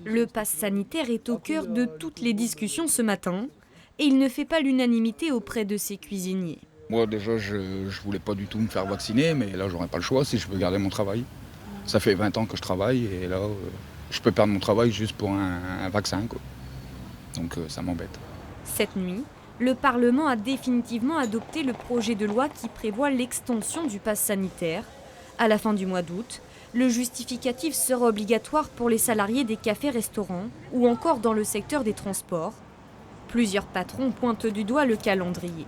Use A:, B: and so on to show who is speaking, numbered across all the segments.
A: Le pass sanitaire est au cœur de toutes les discussions ce matin et il ne fait pas l'unanimité auprès de ses cuisiniers.
B: Moi déjà je voulais pas du tout me faire vacciner, mais là j'aurais pas le choix si je veux garder mon travail. Ça fait 20 ans que je travaille et là je peux perdre mon travail juste pour un vaccin, quoi. Donc ça m'embête.
A: Cette nuit, le Parlement a définitivement adopté le projet de loi qui prévoit l'extension du pass sanitaire. À la fin du mois d'août, le justificatif sera obligatoire pour les salariés des cafés-restaurants ou encore dans le secteur des transports. Plusieurs patrons pointent du doigt le calendrier.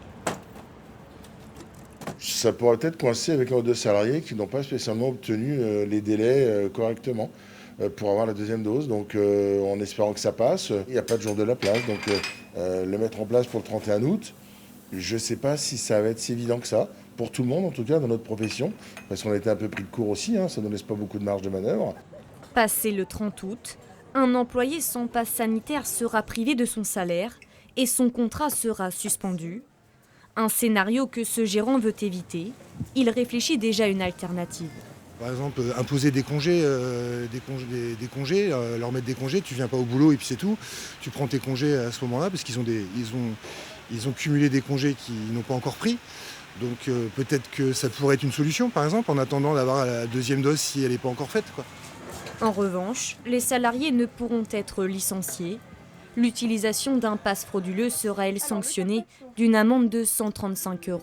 C: Ça pourrait peut-être coincer avec un ou deux salariés qui n'ont pas spécialement obtenu les délais correctement pour avoir la deuxième dose. Donc en espérant que ça passe, il n'y a pas de jour de la place. Donc le mettre en place pour le 31 août, je ne sais pas si ça va être si évident que ça. Pour tout le monde, en tout cas, dans notre profession. Parce qu'on a été un peu pris de court aussi, ça ne nous laisse pas beaucoup de marge de manœuvre.
A: Passé le 30 août, un employé sans passe sanitaire sera privé de son salaire et son contrat sera suspendu. Un scénario que ce gérant veut éviter. Il réfléchit déjà à une alternative.
D: Par exemple, imposer des congés, leur mettre des congés, tu viens pas au boulot et puis c'est tout. Tu prends tes congés à ce moment-là parce qu'ils ont cumulé des congés qu'ils n'ont pas encore pris. Donc peut-être que ça pourrait être une solution, par exemple, en attendant d'avoir la deuxième dose si elle n'est pas encore faite, quoi.
A: En revanche, les salariés ne pourront être licenciés. L'utilisation d'un pass frauduleux sera, elle, sanctionnée d'une amende de 135 €.